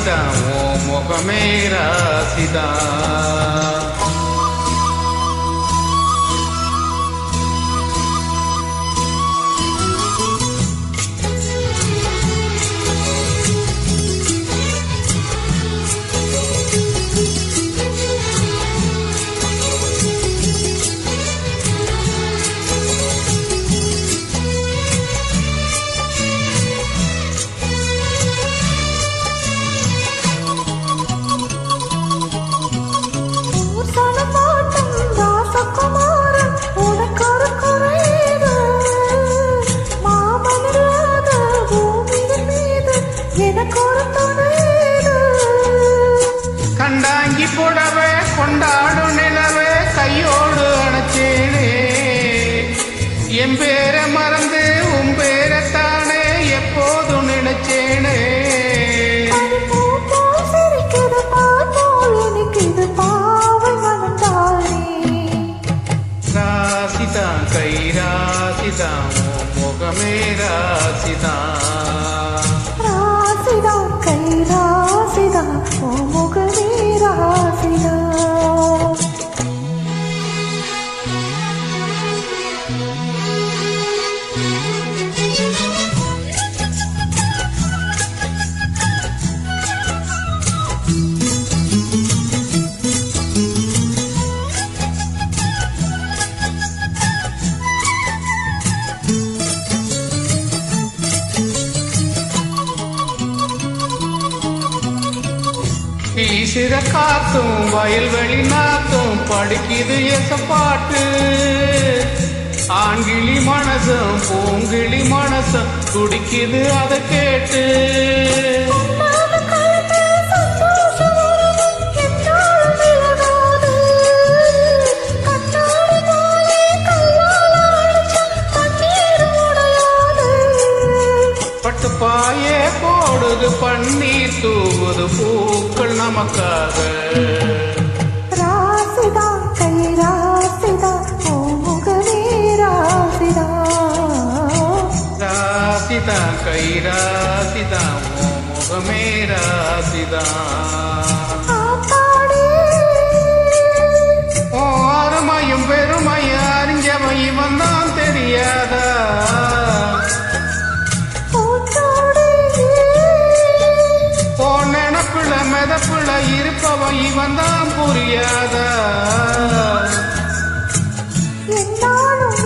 ராசிதா ஓ முகமே ராசிதா. கண்டாங்கி புடவை கொண்டாடும் நிலவே கையோடு அணைச்சேனே, என் பேரை மறந்து உன் பேரைத்தானே எப்போதும் நினைச்சேனே. ராசிதா கை ராசிதா முகமே ராசிதா. ராசிதா கை ராசிதா முகமே ராசிதா. வீசுற காத்தும் வயல்வெளி நாத்தும் படிக்குது எசப்பாட்டு. ஆண்கிளி மனசும் பூங்கிளி மனசும் துடிக்குது அதை கேட்டு. பட்டுப்பாயே போடுது பன்னீர் தூவுது பூக்கள் நமக்காக. ராசிதா கை ராசிதா முகமே ராசிதா. ராசிதா கை ராசிதா முகமே ராசிதா. அருமையும் பெருமையும் அறிஞ்சவன் இவன் தான் தெரியாதா. மெதப்புல இருப்பவன் இவன் தான் புரியாதா. என்னாலும்